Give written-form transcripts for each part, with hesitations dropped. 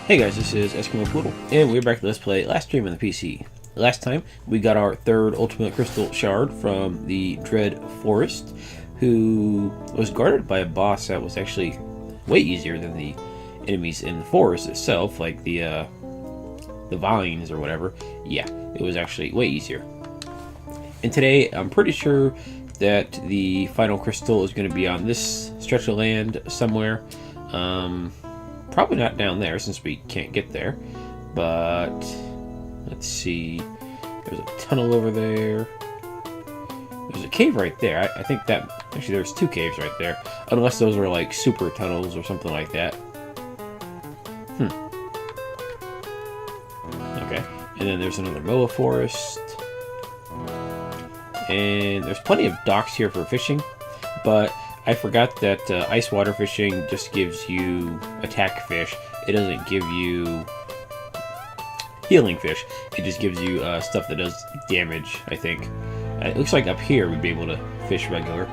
Hey guys, this is Eskimo Poodle, and we're back to Let's Play Last Stream on the PC. Last time, we got our third Ultima Crystal Shard from the Dread Forest, who was guarded by a boss that was actually way easier than the enemies in the forest itself, like the vines or whatever. Yeah, it was actually way easier. And today, I'm pretty sure that the final crystal is going to be on this stretch of land somewhere. Probably not down there since we can't get there, but let's see. There's a tunnel over there. There's a cave right there. I think that actually there's two caves right there, unless those are like super tunnels or something like that. Okay, and then there's another Moa forest, and there's plenty of docks here for fishing, but I forgot that ice water fishing just gives you attack fish. It doesn't give you healing fish. It just gives you stuff that does damage, I think. It looks like up here we'd be able to fish regular.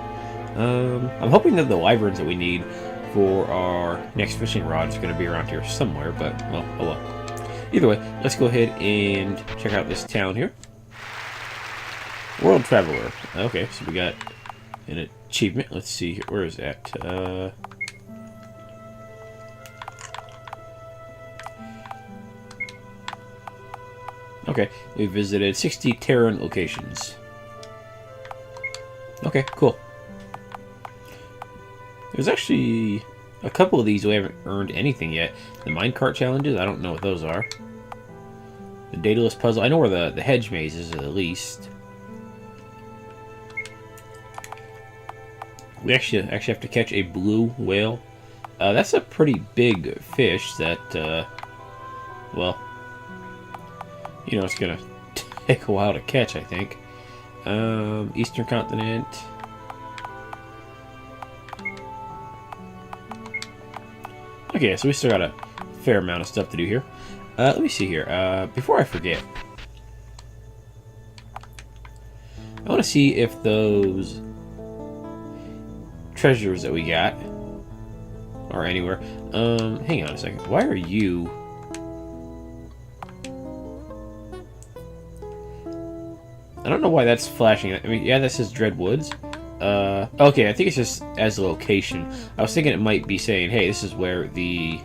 I'm hoping that the wyverns that we need for our next fishing rod is going to be around here somewhere, but, well, oh well. Either way, let's go ahead and check out this town here. World Traveler. Okay, so we got an achievement. Let's see here. Where is that? Okay, we visited 60 Terran locations. Okay, cool. There's actually a couple of these we haven't earned anything yet. The minecart challenges, I don't know what those are. The Daedalus puzzle, I know where the hedge maze is at least. We actually have to catch a blue whale. That's a pretty big fish that, well, you know, it's gonna take a while to catch, I think. Eastern continent. Okay, so we still got a fair amount of stuff to do here. Let me see here. Before I forget, I want to see if those treasures that we got are anywhere. Hang on a second. Why are you... I don't know why that's flashing. I mean, yeah, this is Dread Woods. Okay, I think it's just as a location. I was thinking it might be saying, hey, this is where the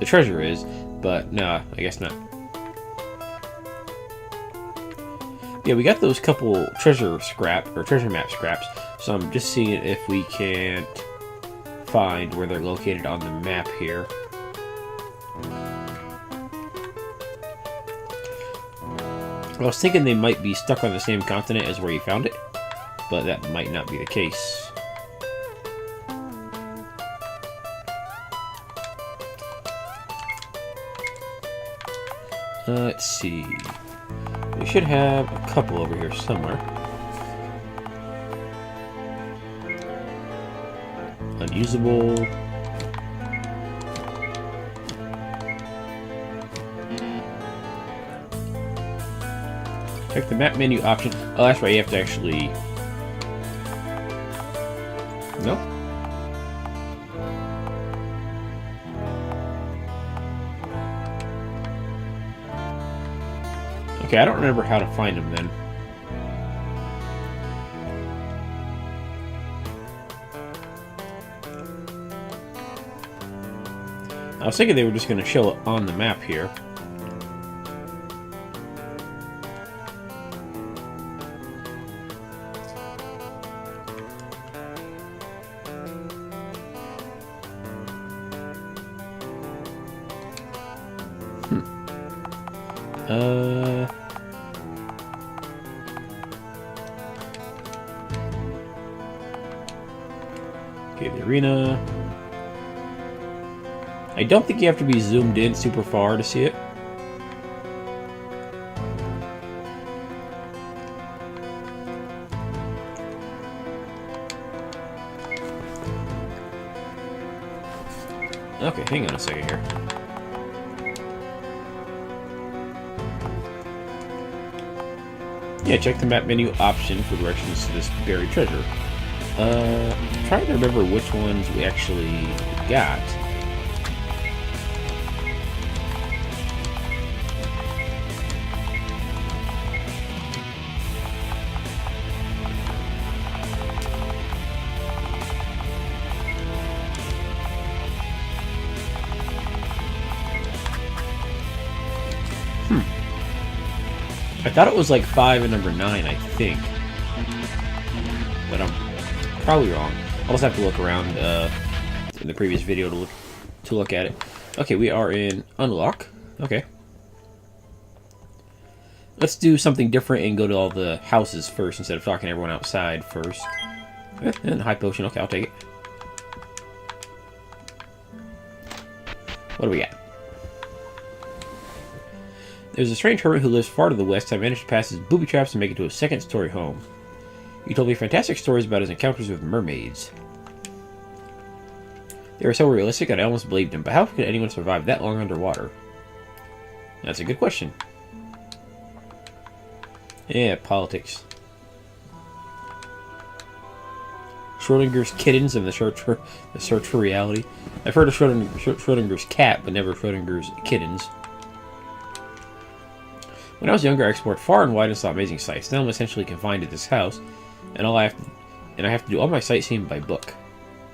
treasure is, but no, I guess not. Yeah, we got those couple treasure map scraps, so I'm just seeing if we can't find where they're located on the map here. I was thinking they might be stuck on the same continent as where you found it, but that might not be the case. Let's see. We should have a couple over here somewhere. Unusable. Check the map menu option. Oh, that's right, you have to actually... No? Okay, I don't remember how to find them then. I was thinking they were just going to show it on the map here. Okay, the arena. I don't think you have to be zoomed in super far to see it. Okay, hang on a second here. Yeah, check the map menu option for directions to this buried treasure. Trying to remember which ones we actually got. I thought it was like 5 and number 9, I think. But I'm probably wrong. I'll just have to look around in the previous video to look at it. Okay, we are in Aunlak. Okay. Let's do something different and go to all the houses first instead of talking to everyone outside first. And high potion. Okay, I'll take it. What do we got? There's a strange hermit who lives far to the west. I managed to pass his booby traps and make it to a second-story home. He told me fantastic stories about his encounters with mermaids. They were so realistic that I almost believed him, but how could anyone survive that long underwater? That's a good question. Yeah, politics. Schrodinger's kittens and the search for reality. I've heard of Schrodinger's cat, but never Schrodinger's kittens. When I was younger, I explored far and wide and saw amazing sights. Now I'm essentially confined to this house, and I have to do all my sightseeing by book.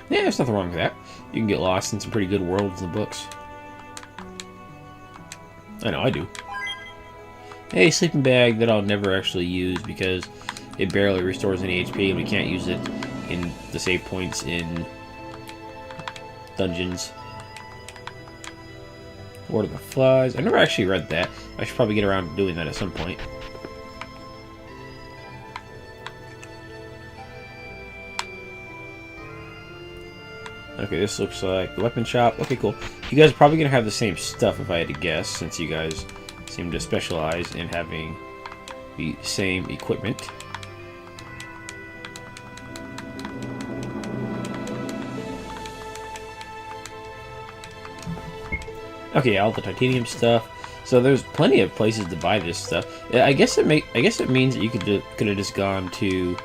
Yeah, there's nothing wrong with that. You can get lost in some pretty good worlds in the books. I know, I do. Hey, sleeping bag that I'll never actually use because it barely restores any HP, and we can't use it in the save points in dungeons. Lord of the Flies. I never actually read that. I should probably get around to doing that at some point. Okay, this looks like the weapon shop. Okay, cool. You guys are probably going to have the same stuff if I had to guess, since you guys seem to specialize in having the same equipment. Okay, all the titanium stuff. So there's plenty of places to buy this stuff. I guess it means that you could have just gone to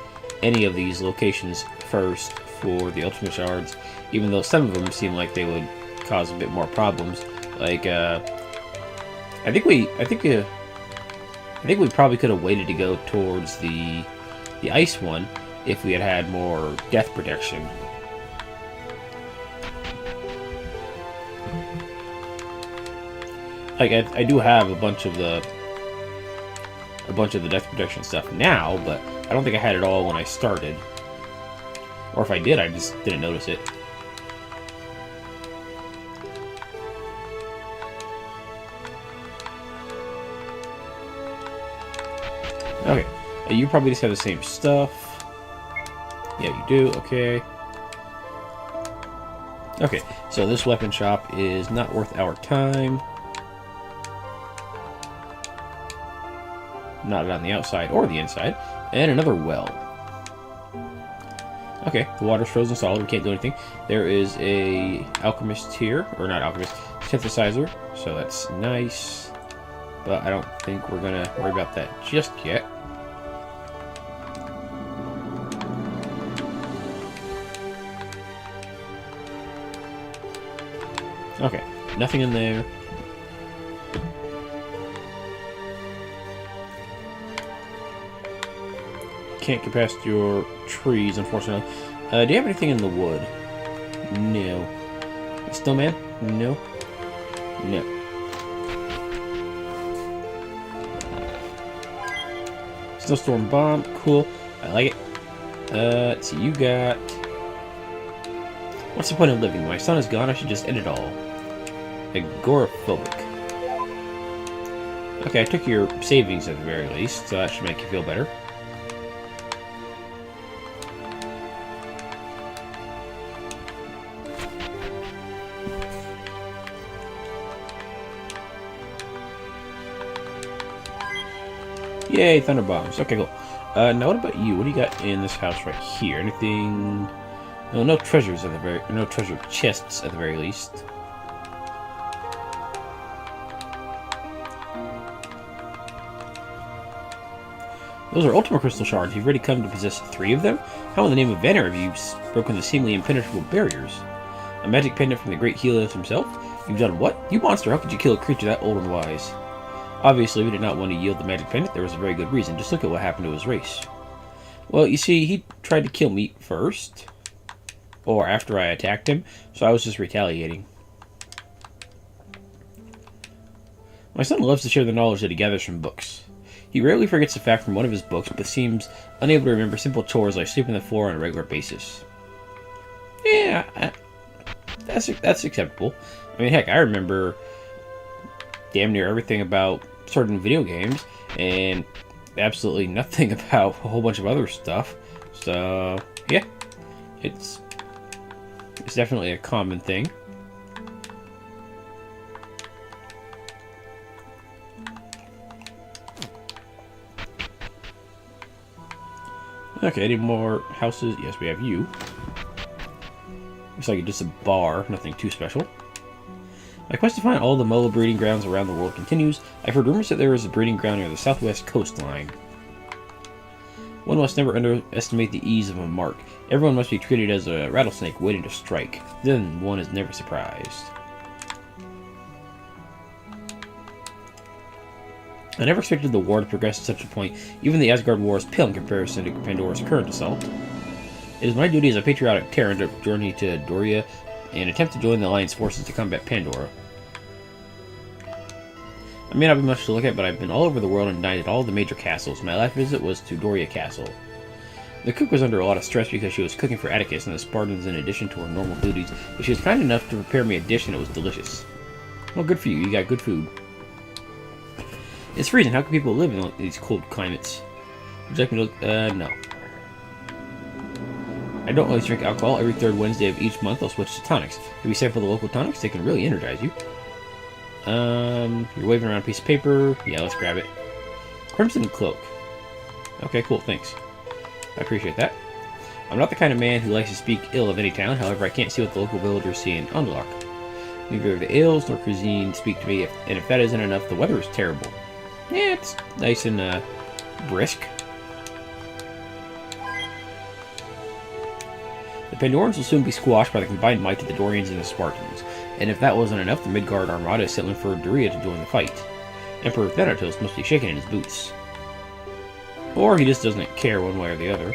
any of these locations first for the Ultima Shards, even though some of them seem like they would cause a bit more problems. Like I think we probably could have waited to go towards the ice one if we had had more death protection. Like I do have a bunch of the death protection stuff now, but I don't think I had it all when I started. Or if I did, I just didn't notice it. Okay, you probably just have the same stuff. Yeah, you do. Okay. Okay, so this weapon shop is not worth our time. Not on the outside or the inside. And another well. Okay, the water's frozen solid. We can't do anything. There is a alchemist here. Or not alchemist. Synthesizer. So that's nice. But I don't think we're going to worry about that just yet. Okay, nothing in there. Can't get past your trees, unfortunately. Do you have anything in the wood? No. Snowman? No. No. Snowstorm bomb. Cool. I like it. Let's see. You got... What's the point of living? My son is gone. I should just end it all. Agoraphobic. Okay, I took your savings at the very least, so that should make you feel better. Yay, thunder bombs. Okay, cool. Now what about you? What do you got in this house right here? Anything? No, no treasures at the very, no treasure chests at the very least. Those are Ultima Crystal Shards. You've already come to possess 3 of them? How in the name of Vanner have you broken the seemingly impenetrable barriers? A magic pendant from the great Helios himself? You've done what? You monster, how could you kill a creature that old and wise? Obviously, we did not want to yield the magic pendant. There was a very good reason. Just look at what happened to his race. Well, you see, he tried to kill me first. Or after I attacked him, so I was just retaliating. My son loves to share the knowledge that he gathers from books. He rarely forgets a fact from one of his books, but seems unable to remember simple chores like sweeping the floor on a regular basis. Yeah, that's acceptable. I mean, heck, I remember damn near everything about certain video games, and absolutely nothing about a whole bunch of other stuff. So, yeah, it's definitely a common thing. Okay, any more houses? Yes, we have you. Looks like it's just a bar, nothing too special. My quest to find all the Mola breeding grounds around the world continues. I've heard rumors that there is a breeding ground near the southwest coastline. One must never underestimate the ease of a mark. Everyone must be treated as a rattlesnake waiting to strike. Then one is never surprised. I never expected the war to progress to such a point. Even the Asgard War is pale in comparison to Pandora's current assault. It is my duty as a patriotic Terran to journey to Doria and attempt to join the Alliance forces to combat Pandora. I may not be much to look at, but I've been all over the world and dined at all the major castles. My last visit was to Doria Castle. The cook was under a lot of stress because she was cooking for Atticus and the Spartans in addition to her normal duties, but she was kind enough to prepare me a dish and it was delicious. Well, good for you. You got good food. It's freezing. How can people live in these cold climates? Would you like me to... no. I don't always drink alcohol. Every 3rd Wednesday of each month, I'll switch to tonics. If you sample the local tonics, they can really energize you. You're waving around a piece of paper. Yeah, let's grab it. Crimson Cloak. Okay, cool. Thanks. I appreciate that. I'm not the kind of man who likes to speak ill of any town. However, I can't see what the local villagers see in Aunlak. Neither the ales nor cuisine speak to me, and if that isn't enough, the weather is terrible. Yeah, it's nice and brisk. The Pandorans will soon be squashed by the combined might of the Dorians and the Spartans, and if that wasn't enough, the Midgard armada is sailing for Doria to join the fight. Emperor Thanatos must be shaking in his boots. Or he just doesn't care one way or the other.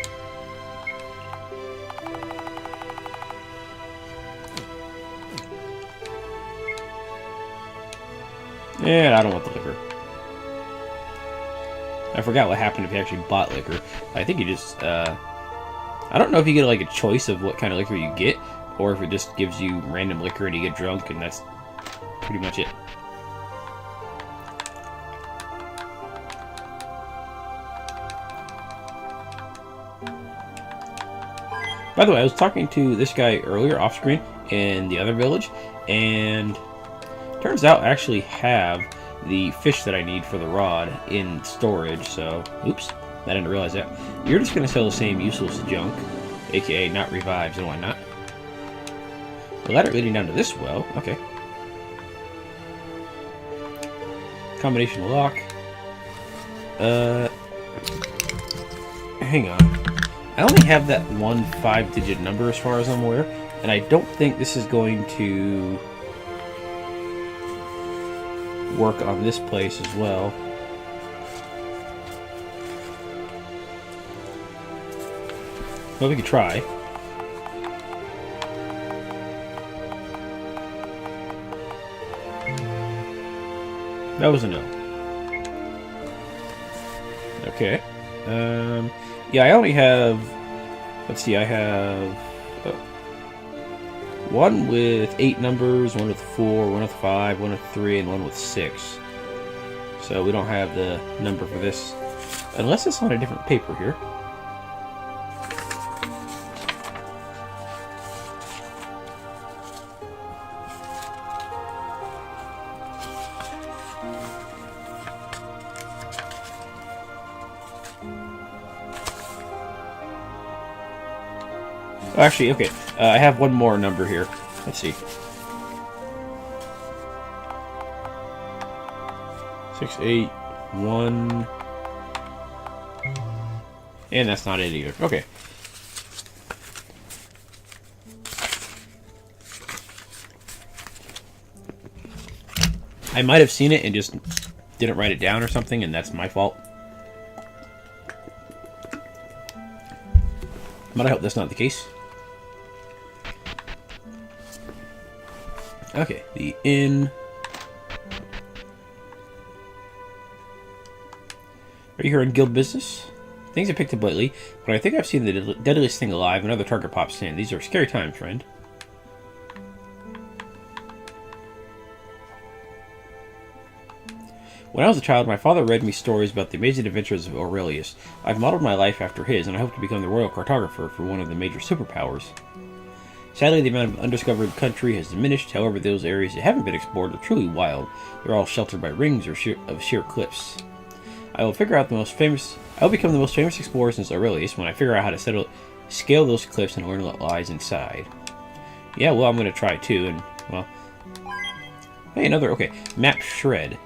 And I don't want the liquor. I forgot what happened if you actually bought liquor. I think you just, I don't know if you get like a choice of what kind of liquor you get, or if it just gives you random liquor and you get drunk, and that's pretty much it. By the way, I was talking to this guy earlier off screen in the other village, and turns out I actually have the fish that I need for the rod in storage, so oops, I didn't realize that. You're just going to sell the same useless junk, aka not revives and whatnot. The ladder leading down to this well, okay. Combination lock. Hang on. I only have that one 5-digit number as far as I'm aware, and I don't think this is going to work on this place as well. Well, we could try. That was a no. Okay. Yeah, I only have... Let's see, I have... one with 8 numbers, one with 4, one with 5, one with 3, and one with 6. So we don't have the number for this. Unless it's on a different paper here. Oh, actually, okay. I have one more number here. Let's see. 6, 8, 1. And that's not it either. Okay. I might have seen it and just didn't write it down or something, and that's my fault. But I hope that's not the case. Okay, the inn. Are you here on guild business? Things have picked up lately, but I think I've seen the deadliest thing alive. Another target pops in. These are scary times, friend. When I was a child, my father read me stories about the amazing adventures of Aurelius. I've modeled my life after his, and I hope to become the royal cartographer for one of the major superpowers. Sadly, the amount of undiscovered country has diminished. However, those areas that haven't been explored are truly wild. They're all sheltered by rings or sheer cliffs. I will become the most famous explorer since Aurelius when I figure out how to scale those cliffs and learn what lies inside. Yeah, well, I'm going to try too, and, well... Hey, okay, map shred.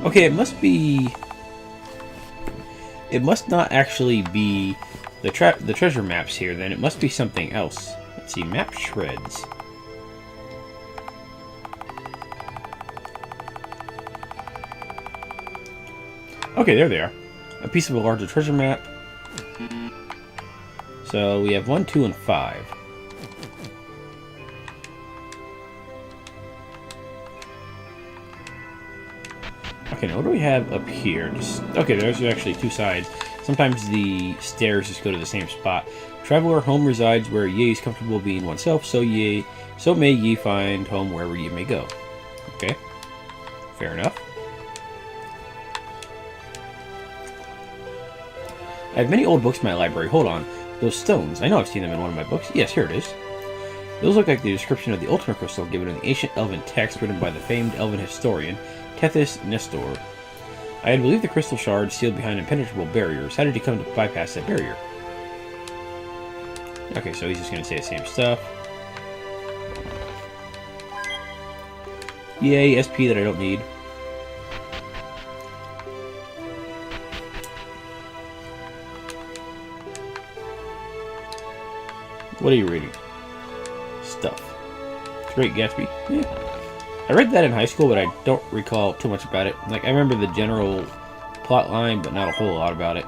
Okay, it must not actually be the treasure maps here, then. It must be something else. Let's see, map shreds. Okay, there they are. A piece of a larger treasure map. So we have 1, 2, and 5. Okay, now what do we have up here? Okay, there's actually 2 sides. Sometimes the stairs just go to the same spot. Traveler, home resides where ye is comfortable being oneself, so may ye find home wherever ye may go. Okay, fair enough. I have many old books in my library. Hold on. Those stones. I know I've seen them in one of my books. Yes, here it is. Those look like the description of the Ultima Crystal given in the ancient elven text written by the famed elven historian, Tethys Nestor. I had believed the Crystal Shard sealed behind impenetrable barriers. How did he come to bypass that barrier? Okay, so he's just going to say the same stuff. Yay, SP that I don't need. What are you reading? Stuff. Great Gatsby. Yeah. I read that in high school, but I don't recall too much about it. Like, I remember the general plot line, but not a whole lot about it.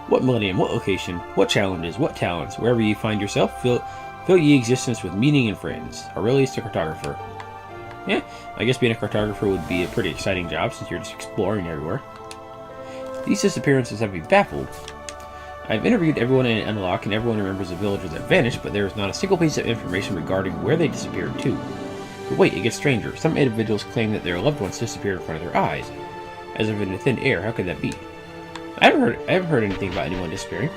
What millennium, what location, what challenges, what talents, wherever you find yourself, fill ye existence with meaning and friends. Aurelius the cartographer. Yeah, I guess being a cartographer would be a pretty exciting job since you're just exploring everywhere. These disappearances have me baffled. I've interviewed everyone in Aunlak, and everyone remembers the villagers that vanished, but there is not a single piece of information regarding where they disappeared to. But wait, it gets stranger. Some individuals claim that their loved ones disappeared in front of their eyes, as if in thin air. How could that be? I haven't heard anything about anyone disappearing.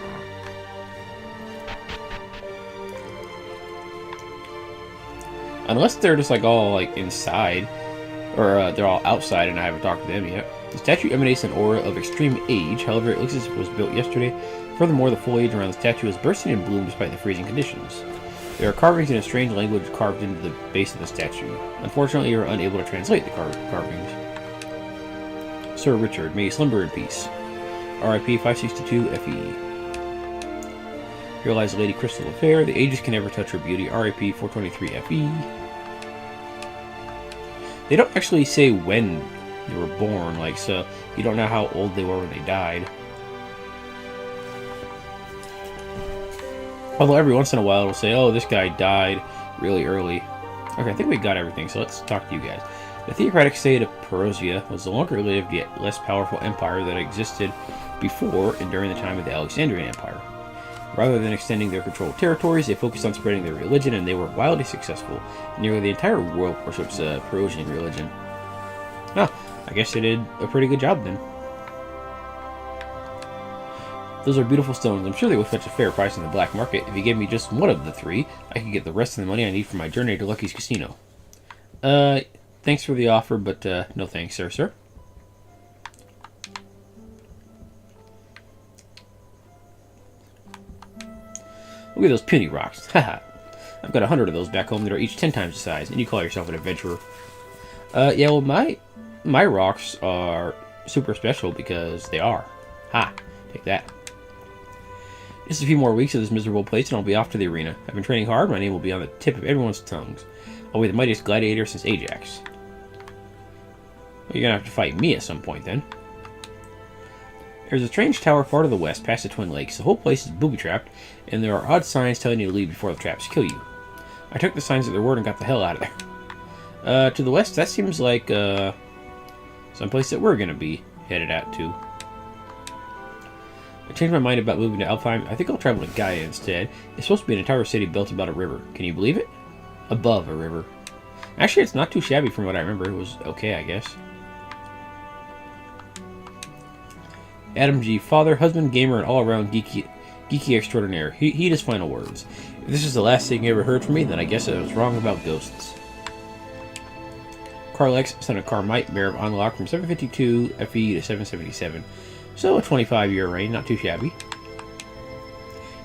Unless they're just like all like inside, or they're all outside and I haven't talked to them yet. The statue emanates an aura of extreme age, however it looks as if it was built yesterday. Furthermore, the foliage around the statue is bursting in bloom despite the freezing conditions. There are carvings in a strange language carved into the base of the statue. Unfortunately, you are unable to translate the carvings. Sir Richard, may you slumber in peace. RIP 562 FE. Here lies Lady Crystal Affair. The ages can never touch her beauty. RIP 423 FE. They don't actually say when they were born, like, so you don't know how old they were when they died. Although every once in a while it'll say, oh, this guy died really early. Okay, I think we got everything, so let's talk to you guys. The theocratic state of Perosia was the longer-lived yet less powerful empire that existed before and during the time of the Alexandrian Empire. Rather than extending their controlled territories, they focused on spreading their religion, and they were wildly successful. Nearly the entire world worships Perosian religion. Ah, I guess they did a pretty good job then. Those are beautiful stones. I'm sure they will fetch a fair price in the black market. If you gave me just one of the 3, I could get the rest of the money I need for my journey to Lucky's Casino. Thanks for the offer, but no thanks, sir. Look at those puny rocks. Haha. I've got 100 of those back home that are each 10 times the size, and you call yourself an adventurer. Yeah, well, my rocks are super special because they are. Ha! Take that. Just a few more weeks of this miserable place and I'll be off to the arena. I've been training hard, my name will be on the tip of everyone's tongues. I'll be the mightiest gladiator since Ajax. Well, you're gonna have to fight me at some point then. There's a strange tower far to the west, past the Twin Lakes. The whole place is booby-trapped, and there are odd signs telling you to leave before the traps kill you. I took the signs at their word and got the hell out of there. To the west, that seems like, someplace that we're gonna be headed out to. I changed my mind about moving to Alfheim. I think I'll travel to Gaia instead. It's supposed to be an entire city built about a river. Can you believe it? Above a river. Actually, it's not too shabby from what I remember. It was okay, I guess. Adam G. Father, husband, gamer, and all-around geeky extraordinaire. Heed his final words. If this is the last thing you ever heard from me, then I guess I was wrong about ghosts. Carlex, son of Carmite, mayor of Aunlak, from 752 FE to 777. So a 25-year reign, not too shabby. You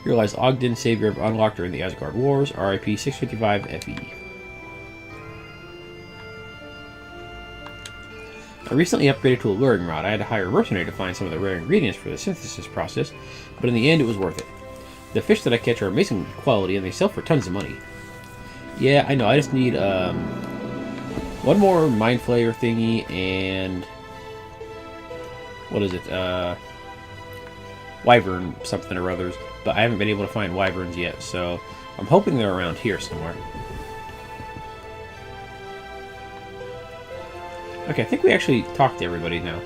realize Ogden, savior of Aunlak during the Asgard Wars, RIP 655 FE. I recently upgraded to a luring rod. I had to hire a mercenary to find some of the rare ingredients for the synthesis process, but in the end it was worth it. The fish that I catch are amazing quality and they sell for tons of money. Yeah, I know, I just need one more Mind Flayer thingy and... what is it? Wyvern something or others, but I haven't been able to find wyverns yet, so I'm hoping they're around here somewhere. Okay, I think we actually talked to everybody now.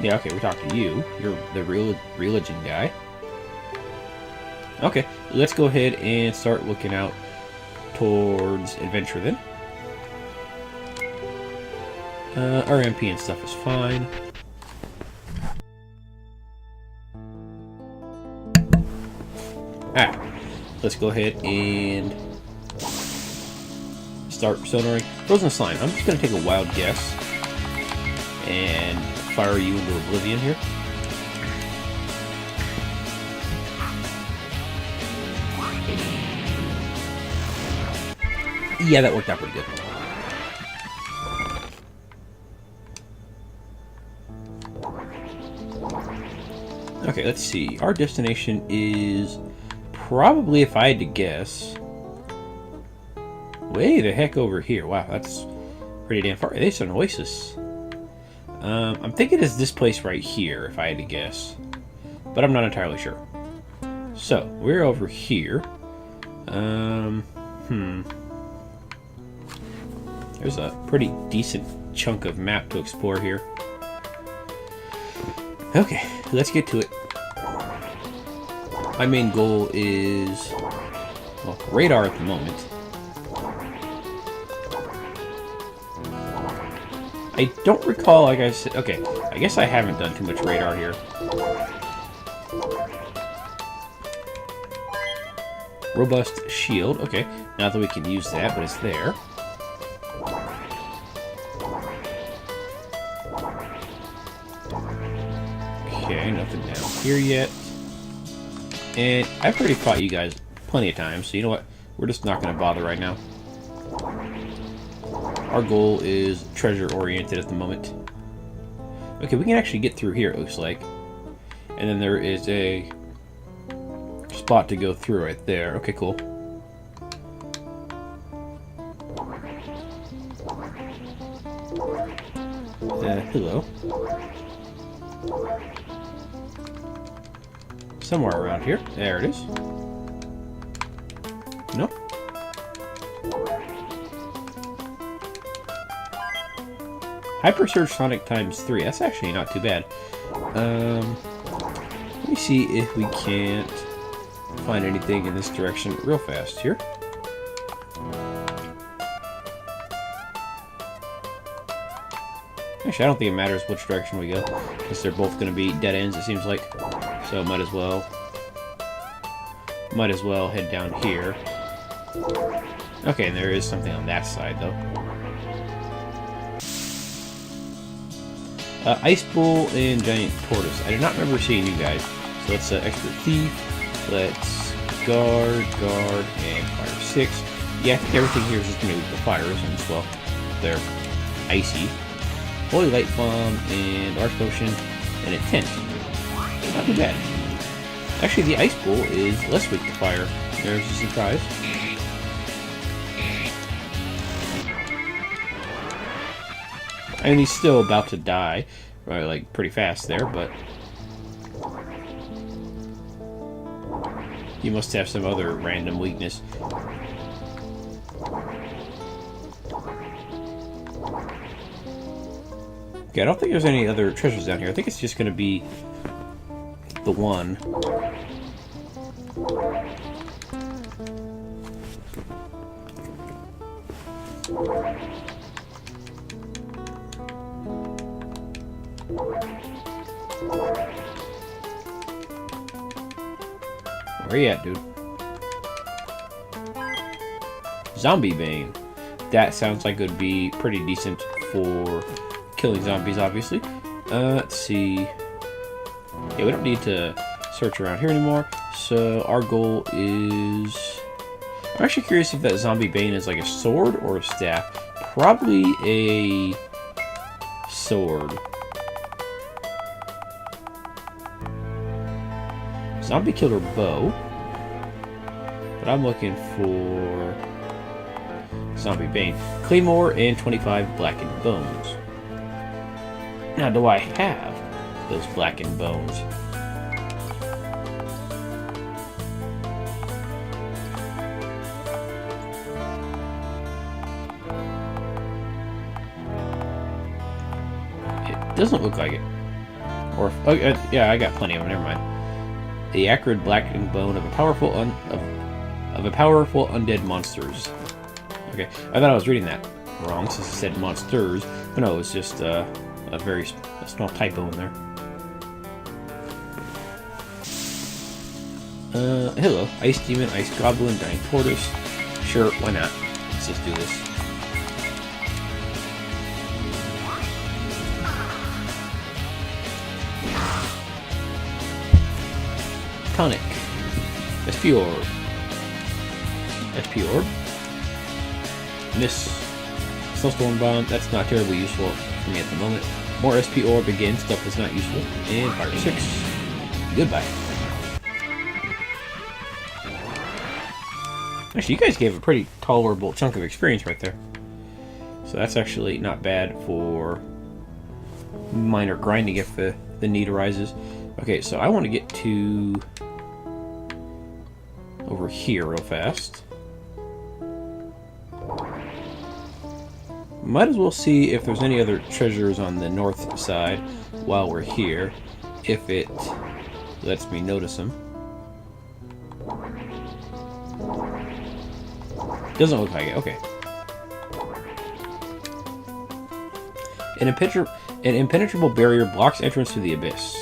Yeah, okay, we talked to you. You're the religion guy. Okay, let's go ahead and start looking out towards adventure then. RMP and stuff is fine. Alright, let's go ahead and start sonaring. Frozen Slime, I'm just going to take a wild guess and fire you into oblivion here. Yeah, that worked out pretty good. Okay, let's see. Our destination is probably, if I had to guess, way the heck over here. Wow, that's pretty damn far. There's an oasis. I'm thinking it's this place right here, if I had to guess. But I'm not entirely sure. So, we're over here. There's a pretty decent chunk of map to explore here. Okay, let's get to it. My main goal is, well, radar at the moment. I don't recall, like I said, okay, I guess I haven't done too much radar here. Robust shield, okay, not that we can use that, but it's there. Okay, nothing down here yet. And I've already fought you guys plenty of times, so you know what? We're just not going to bother right now. Our goal is treasure-oriented at the moment. Okay, we can actually get through here, it looks like. And then there is a spot to go through right there. Okay, cool. Hello. Somewhere around here. There it is. Nope. Hyper Surge Sonic times 3. That's actually not too bad. Let me see if we can't find anything in this direction real fast here. Actually, I don't think it matters which direction we go, because they're both going to be dead ends, it seems like. So might as well head down here. Okay, and there is something on that side, though. Ice Bull and Giant Tortoise. I do not remember seeing you guys. So let's Expert Thief. Let's guard, and fire 6. Yeah, I think everything here is just going to be the fires, since, well, they're icy. Holy Light Bomb, and Arch Potion, and a Tent. Not too bad. Actually, the Ice Bull is less weak to fire. There's a surprise. I mean, he's still about to die, right, like, pretty fast there, but he must have some other random weakness. Okay, I don't think there's any other treasures down here. I think it's just going to be the one. Where you at, dude? Zombie Bane. That sounds like it would be pretty decent for killing zombies, obviously. Let's see. Yeah, we don't need to search around here anymore. So our goal is... I'm actually curious if that Zombie Bane is like a sword or a staff. Probably a sword. Zombie Killer Bow. But I'm looking for Zombie Bane. Claymore and 25 Blackened Bones. Now, do I have those Blackened Bones? It doesn't look like it. Or, oh, yeah, I got plenty of them. Never mind. The acrid blackened bone of a powerful undead monsters. Okay, I thought I was reading that wrong since it said monsters, but no, it's just a small typo in there. Hello, Ice Demon, Ice Goblin, Dying Tortoise. Sure, why not? Let's just do this. Tonic. SP Orb. SP Orb. Miss. Snowstorm Bomb. That's not terribly useful for me at the moment. More SP Orb again. Stuff that's not useful. And Fire 6. Goodbye. Actually, you guys gave a pretty tolerable chunk of experience right there. So that's actually not bad for minor grinding if the need arises. Okay, so I want to get to over here real fast. Might as well see if there's any other treasures on the north side while we're here, if it lets me notice them. Doesn't look like it. Okay. An impenetrable barrier blocks entrance to the abyss.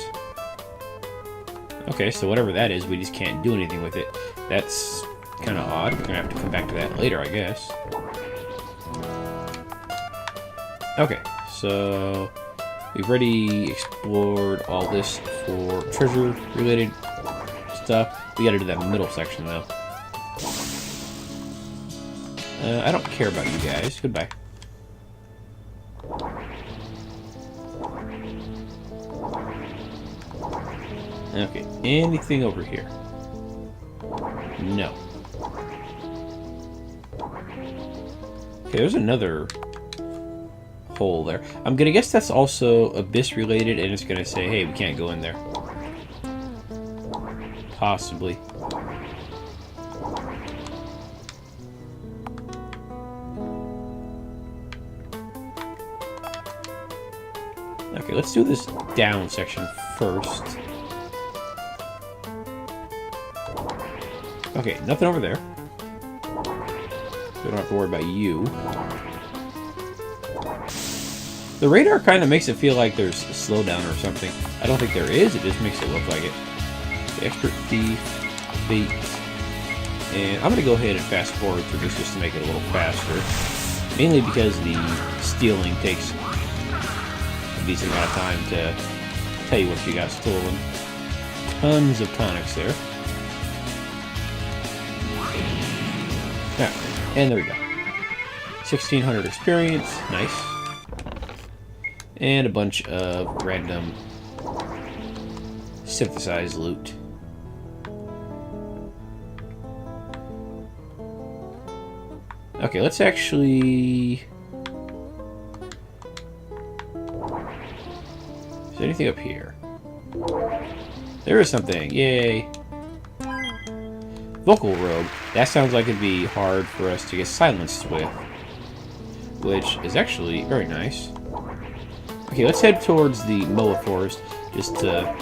Okay, so whatever that is, we just can't do anything with it. That's kind of odd. We're going to have to come back to that later, I guess. Okay, so we've already explored all this for treasure-related stuff. We got to do that middle section, though. I don't care about you guys. Goodbye. Okay, anything over here? No. Okay, there's another hole there. I'm gonna guess that's also abyss related, and it's gonna say, hey, we can't go in there. Possibly. Okay, let's do this down section first. Okay, nothing over there. We don't have to worry about you. The radar kind of makes it feel like there's a slowdown or something. I don't think there is, it just makes it look like it. The Expert Thief, Bait. And I'm going to go ahead and fast forward through this just to make it a little faster. Mainly because the stealing takes a decent amount of time to tell you what you got stolen. Tons of tonics there. Yeah, and there we go. 1,600 experience, nice. And a bunch of random synthesized loot. Okay, let's actually... Is there anything up here? There is something, yay! Vocal Robe. That sounds like it'd be hard for us to get silenced with. Which is actually very nice. Okay, let's head towards the Moa Forest, just to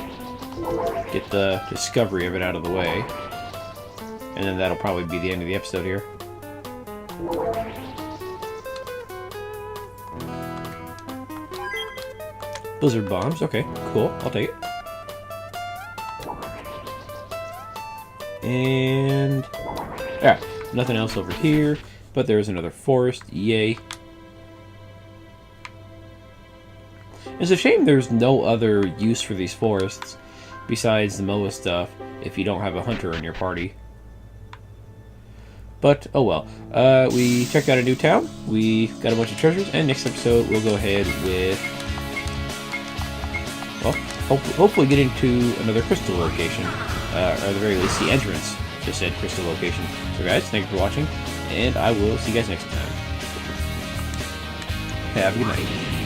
get the discovery of it out of the way. And then that'll probably be the end of the episode here. Blizzard bombs, okay, cool, I'll take it. And... alright, nothing else over here, but there's another forest, yay. It's a shame there's no other use for these forests, besides the Moa stuff, if you don't have a hunter in your party. But, oh well. We checked out a new town, we got a bunch of treasures, and next episode we'll go ahead with... well, hopefully get into another crystal location. Or at the very least, the entrance to said crystal location. So guys, thank you for watching, and I will see you guys next time. Have a good night.